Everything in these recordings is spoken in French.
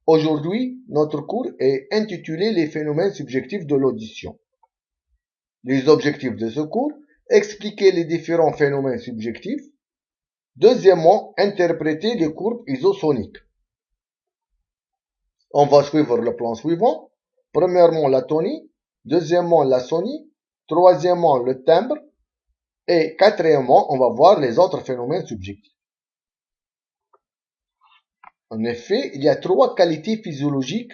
Aujourd'hui, notre cours est intitulé Les phénomènes subjectifs de l'audition. Les objectifs de ce cours, expliquer les différents phénomènes subjectifs. Deuxièmement, interpréter les courbes isosoniques. On va suivre le plan suivant. Premièrement, la tonie. Deuxièmement, la sonie. Troisièmement, le timbre. Et quatrièmement, on va voir les autres phénomènes subjectifs. En effet, il y a trois qualités physiologiques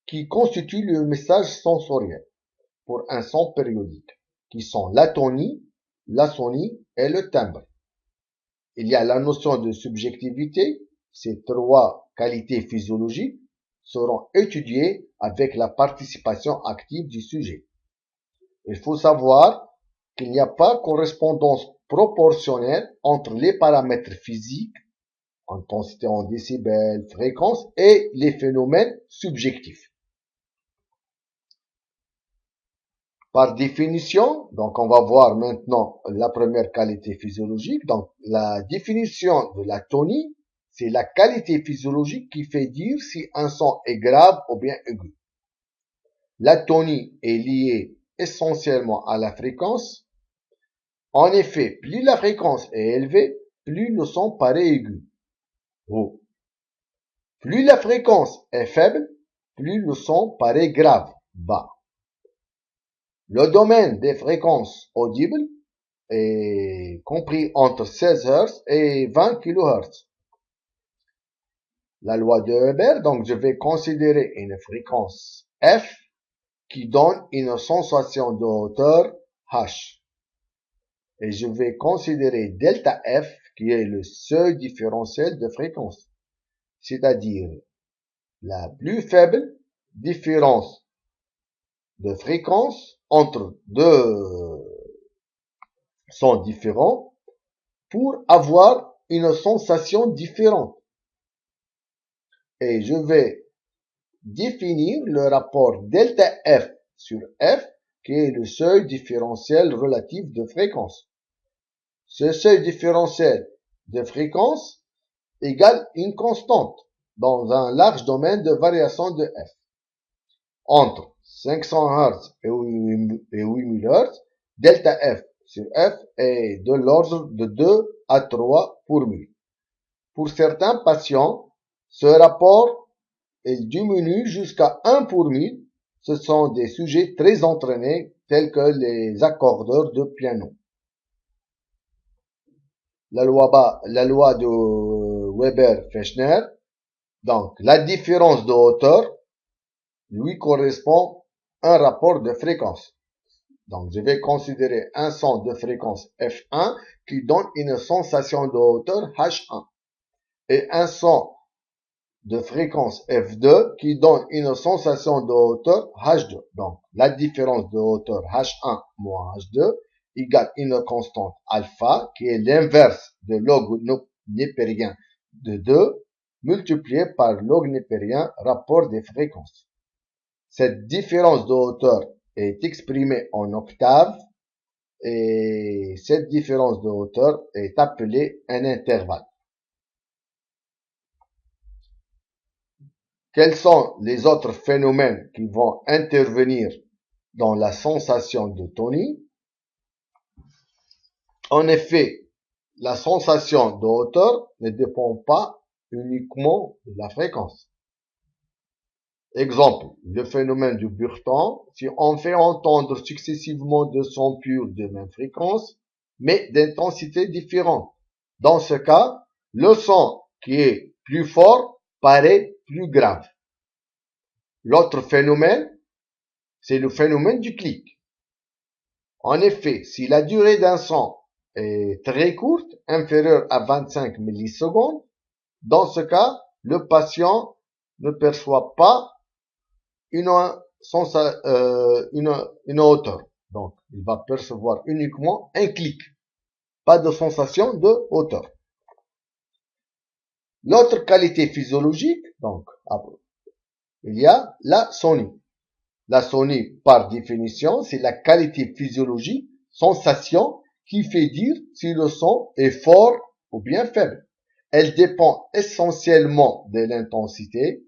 qui constituent le message sensoriel pour un son périodique, qui sont la tonie, la sonie et le timbre. Il y a la notion de subjectivité. Ces trois qualités physiologiques seront étudiées avec la participation active du sujet. Il faut savoir qu'il n'y a pas correspondance proportionnelle entre les paramètres physiques, intensité en décibels, fréquence, et les phénomènes subjectifs. Par définition, donc on va voir maintenant la première qualité physiologique. Donc la définition de la tonie, c'est la qualité physiologique qui fait dire si un son est grave ou bien aigu. La tonie est liée essentiellement à la fréquence. En effet, plus la fréquence est élevée, plus le son paraît aigu. Oh. Plus la fréquence est faible, plus le son paraît grave, bas. Le domaine des fréquences audibles est compris entre 16 Hz et 20 kHz. La loi de Weber, donc je vais considérer une fréquence F qui donne une sensation de hauteur H. Et je vais considérer delta F qui est le seuil différentiel de fréquence, c'est-à-dire la plus faible différence de fréquence entre deux sons différents pour avoir une sensation différente. Et je vais définir le rapport delta F sur F qui est le seuil différentiel relatif de fréquence. Ce seuil différentiel de fréquence égale une constante dans un large domaine de variation de F. Entre 500 Hz et 8000 Hz, delta F sur F est de l'ordre de 2 à 3 pour 1000. Pour certains patients, ce rapport diminue jusqu'à 1 pour 1000. Ce sont des sujets très entraînés tels que les accordeurs de piano. La loi de Weber-Fechner, donc la différence de hauteur lui correspond un rapport de fréquence. Donc je vais considérer un son de fréquence F1 qui donne une sensation de hauteur H1 et un son de fréquence F2 qui donne une sensation de hauteur H2. Donc la différence de hauteur H1 moins H2 égale une constante alpha qui est l'inverse de log népérien de 2 multiplié par log népérien rapport des fréquences. Cette différence de hauteur est exprimée en octaves et cette différence de hauteur est appelée un intervalle. Quels sont les autres phénomènes qui vont intervenir dans la sensation de tonie? En effet, la sensation de hauteur ne dépend pas uniquement de la fréquence. Exemple, le phénomène du burle-temps, si on fait entendre successivement deux sons purs de même fréquence, mais d'intensité différente. Dans ce cas, le son qui est plus fort paraît plus grave. L'autre phénomène, c'est le phénomène du clic. En effet, si la durée d'un son est très courte, inférieure à 25 millisecondes, dans ce cas, le patient ne perçoit pas une hauteur. Donc, il va percevoir uniquement un clic, pas de sensation de hauteur. L'autre qualité physiologique, donc, il y a la sonie. La sonie, par définition, c'est la qualité physiologique, sensation, qui fait dire si le son est fort ou bien faible. Elle dépend essentiellement de l'intensité.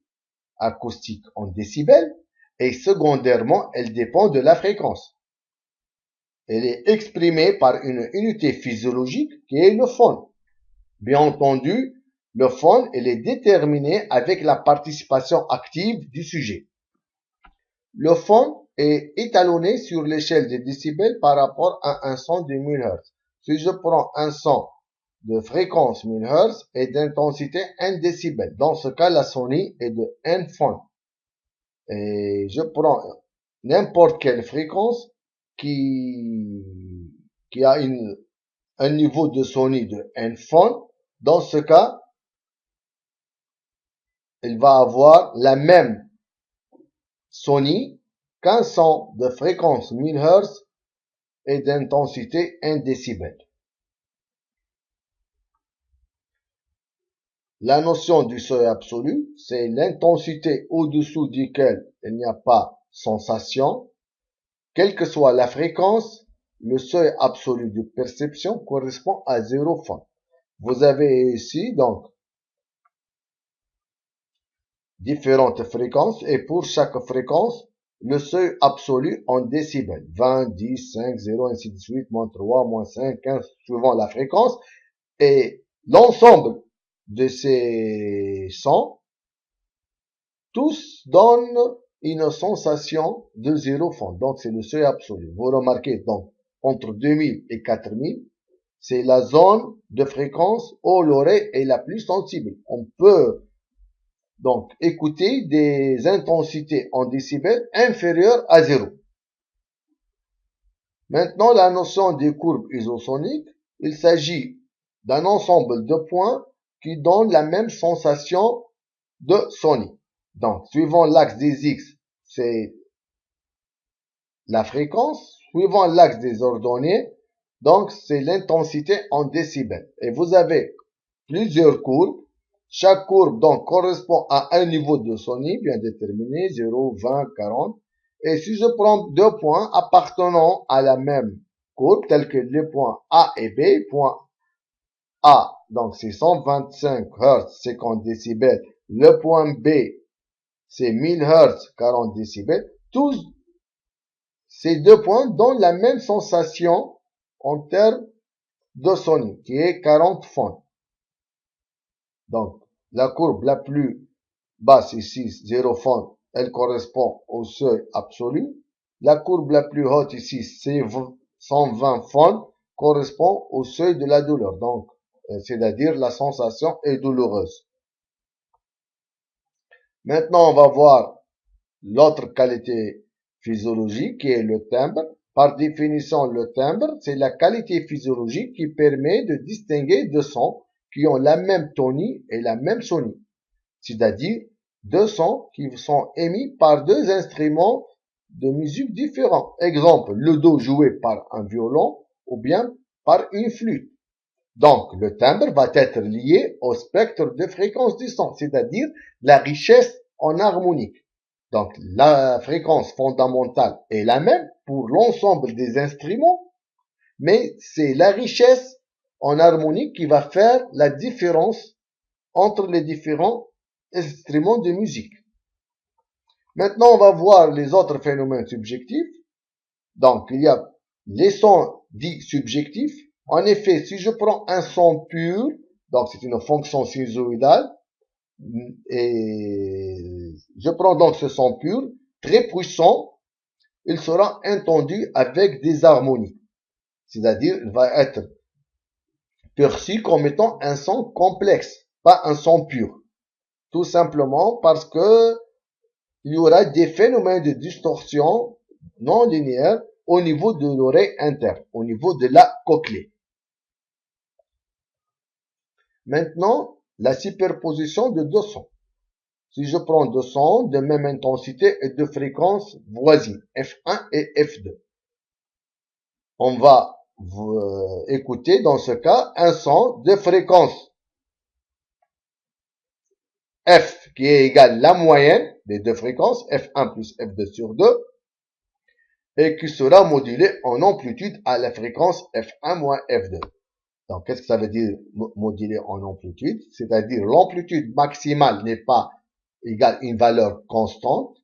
acoustique en décibels et secondairement, elle dépend de la fréquence. Elle est exprimée par une unité physiologique qui est le phone. Bien entendu, le phone, elle est déterminé avec la participation active du sujet. Le phone est étalonné sur l'échelle des décibels par rapport à un son de 1000 Hz. Si je prends un son de fréquence 1000 Hz et d'intensité 1 décibel, dans ce cas, la sonnerie est de n phone. Et je prends n'importe quelle fréquence qui a un niveau de sonnerie de n phone. Dans ce cas, elle va avoir la même sonnerie qu'un son de fréquence 1000 Hz et d'intensité 1 décibel. La notion du seuil absolu, c'est l'intensité au-dessous duquel il n'y a pas sensation. Quelle que soit la fréquence, le seuil absolu de perception correspond à 0 phone. Vous avez ici donc différentes fréquences et pour chaque fréquence, le seuil absolu en décibels. 20, 10, 5, 0, ainsi de suite, moins 3, moins 5, 15, suivant la fréquence. Et l'ensemble de ces sons, tous donnent une sensation de 0 phone. Donc, c'est le seuil absolu. Vous remarquez, donc, entre 2000 et 4000, c'est la zone de fréquence où l'oreille est la plus sensible. On peut donc écouter des intensités en décibels inférieures à 0. Maintenant, la notion des courbes isosoniques, il s'agit d'un ensemble de points qui donnent la même sensation de sonnerie. Donc, suivant l'axe des X, c'est la fréquence. Suivant l'axe des ordonnées, donc c'est l'intensité en décibels. Et vous avez plusieurs courbes. Chaque courbe donc correspond à un niveau de sonnerie bien déterminé, 0, 20, 40. Et si je prends deux points appartenant à la même courbe, tels que les points A et B, point A, donc c'est 125 Hz, 50 décibels. Le point B, c'est 1000 Hz, 40 décibels. Tous ces deux points donnent la même sensation en termes de sonnerie, qui est 40 phone. Donc, la courbe la plus basse ici, 0 phone, elle correspond au seuil absolu. La courbe la plus haute ici, c'est 120 phone, correspond au seuil de la douleur. Donc, c'est-à-dire la sensation est douloureuse. Maintenant, on va voir l'autre qualité physiologique qui est le timbre. Par définition, le timbre, c'est la qualité physiologique qui permet de distinguer deux sons qui ont la même tonie et la même sonnerie. C'est-à-dire deux sons qui sont émis par deux instruments de musique différents. Exemple, le do joué par un violon ou bien par une flûte. Donc, le timbre va être lié au spectre de fréquence du son, c'est-à-dire la richesse en harmonique. Donc, la fréquence fondamentale est la même pour l'ensemble des instruments, mais c'est la richesse en harmonique qui va faire la différence entre les différents instruments de musique. Maintenant, on va voir les autres phénomènes subjectifs. Donc, il y a les sons dits subjectifs. En effet, si je prends un son pur, donc c'est une fonction sinusoïdale, et je prends donc ce son pur, très puissant, il sera entendu avec des harmonies. C'est-à-dire, il va être perçu comme étant un son complexe, pas un son pur. Tout simplement parce que il y aura des phénomènes de distorsion non linéaires au niveau de l'oreille interne, au niveau de la cochlée. Maintenant, la superposition de deux sons. Si je prends deux sons de même intensité et de fréquence voisine, F1 et F2, on va écouter dans ce cas un son de fréquence F qui est égal à la moyenne des deux fréquences, F1 plus F2 sur 2, et qui sera modulé en amplitude à la fréquence F1 moins F2. Donc, qu'est-ce que ça veut dire moduler en amplitude? C'est-à-dire l'amplitude maximale n'est pas égale une valeur constante,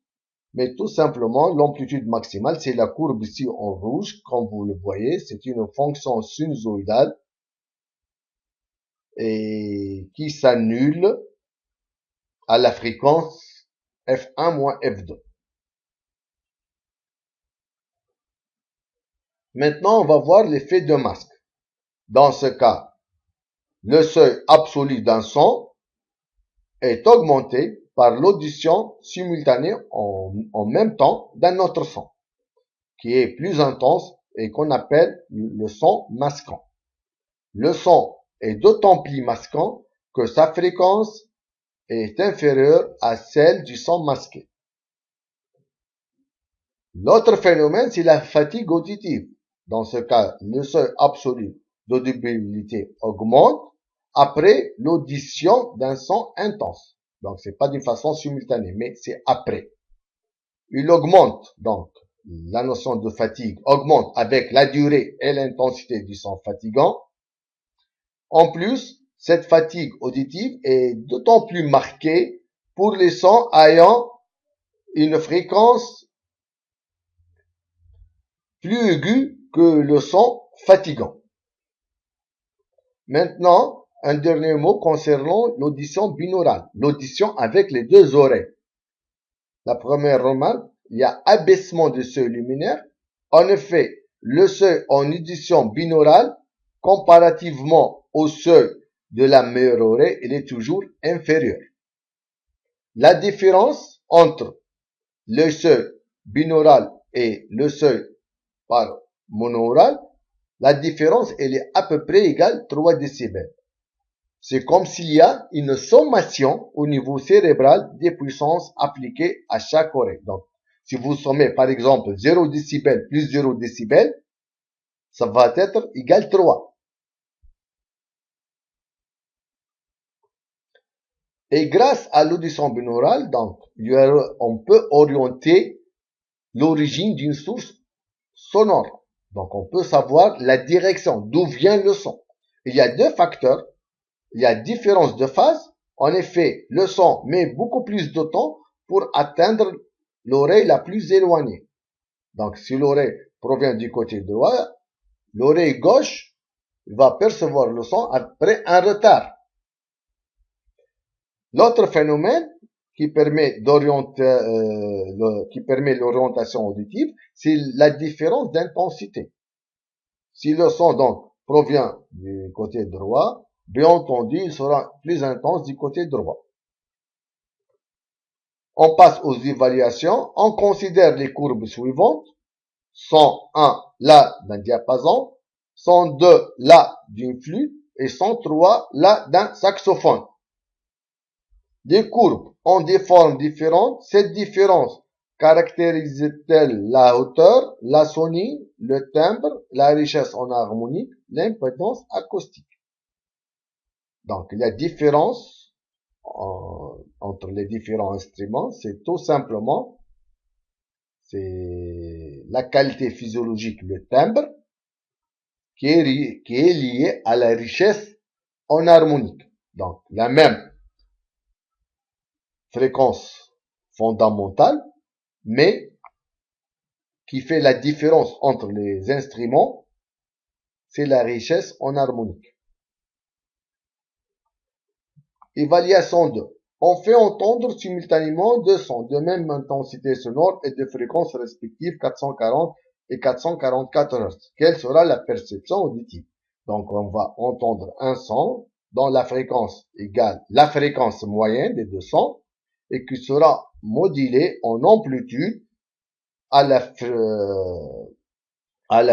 mais tout simplement, l'amplitude maximale, c'est la courbe ici en rouge, comme vous le voyez, c'est une fonction sinusoïdale et qui s'annule à la fréquence F1 moins F2. Maintenant, on va voir l'effet de masque. Dans ce cas, le seuil absolu d'un son est augmenté par l'audition simultanée en même temps d'un autre son, qui est plus intense et qu'on appelle le son masquant. Le son est d'autant plus masquant que sa fréquence est inférieure à celle du son masqué. L'autre phénomène, c'est la fatigue auditive. Dans ce cas, le seuil absolu d'audibilité augmente après l'audition d'un son intense. Donc, c'est pas d'une façon simultanée, mais c'est après. Il augmente, donc, la notion de fatigue augmente avec la durée et l'intensité du son fatigant. En plus, cette fatigue auditive est d'autant plus marquée pour les sons ayant une fréquence plus aiguë que le son fatigant. Maintenant, un dernier mot concernant l'audition binaurale, l'audition avec les deux oreilles. La première remarque, il y a abaissement du seuil luminaire. En effet, le seuil en audition binaurale, comparativement au seuil de la meilleure oreille, il est toujours inférieur. La différence entre le seuil binaural et le seuil par monaural, la différence, elle est à peu près égale 3 décibels. C'est comme s'il y a une sommation au niveau cérébral des puissances appliquées à chaque oreille. Donc, si vous sommez par exemple 0 décibel plus 0 décibel, ça va être égal 3. Et grâce à l'audition binaurale, donc, on peut orienter l'origine d'une source sonore. Donc, on peut savoir la direction, d'où vient le son. Il y a deux facteurs. Il y a différence de phase. En effet, le son met beaucoup plus de temps pour atteindre l'oreille la plus éloignée. Donc, si l'oreille provient du côté droit, l'oreille gauche va percevoir le son après un retard. L'autre phénomène qui permet l'orientation auditive, c'est la différence d'intensité. Si le son donc provient du côté droit, bien entendu, il sera plus intense du côté droit. On passe aux évaluations. On considère les courbes suivantes. 101, La d'un diapason. 102, La d'une flûte. Et 103, La d'un saxophone. Les courbes ont des formes différentes. Cette différence caractérise-t-elle la hauteur, la sonie, le timbre, la richesse en harmonique, l'impédance acoustique? Donc, la différence entre les différents instruments, c'est tout simplement c'est la qualité physiologique, le timbre, qui est lié à la richesse en harmonique. Donc, la même fréquence fondamentale, mais qui fait la différence entre les instruments, c'est la richesse en harmonique. Évaluation 2. On fait entendre simultanément deux sons de même intensité sonore et de fréquences respectives 440 et 444 Hz. Quelle sera la perception auditive? Donc, on va entendre un son dont la fréquence égale la fréquence moyenne des deux sons et qui sera modulé en amplitude à la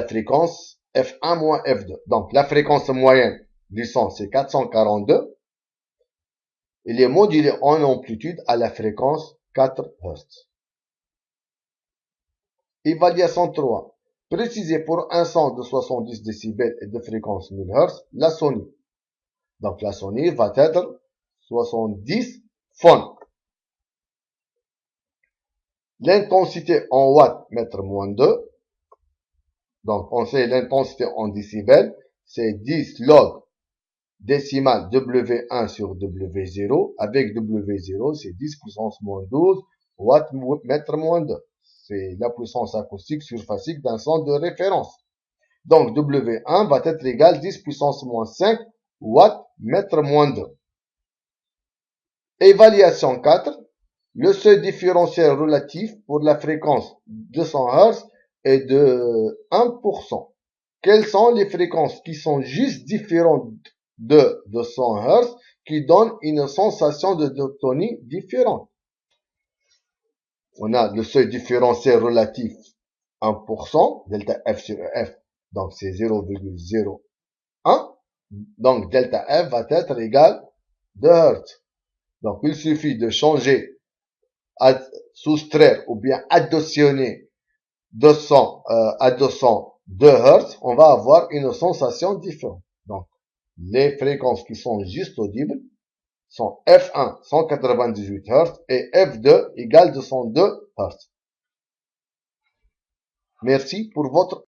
fréquence F1 moins F2. Donc, la fréquence moyenne du son, c'est 442. Il est modulé en amplitude à la fréquence 4 Hz. Évaluation 3. Précisez pour un son de 70 décibels et de fréquence 1000 Hz la sonie. Donc, la sonie va être 70 phon. L'intensité en watts mètre moins 2. Donc, on sait l'intensité en décibels, c'est 10 log décimale W1 sur W0. Avec W0, c'est 10 puissance moins 12 watts mètre moins 2. C'est la puissance acoustique surfacique d'un son de référence. Donc, W1 va être égal à 10 puissance moins 5 watts mètre moins 2. Évaluation 4. Le seuil différentiel relatif pour la fréquence 200 Hz est de 1%. Quelles sont les fréquences qui sont juste différentes de 200 Hz qui donnent une sensation de diatonie différente? On a le seuil différentiel relatif 1%, delta F sur F, donc c'est 0,01. Donc delta F va être égal à 2 Hz. Donc il suffit de changer, soustraire ou bien additionner 200 à 200 2 Hz, on va avoir une sensation différente. Donc, les fréquences qui sont juste audibles sont F1 198 Hz et F2 égale 202 Hz. Merci pour votre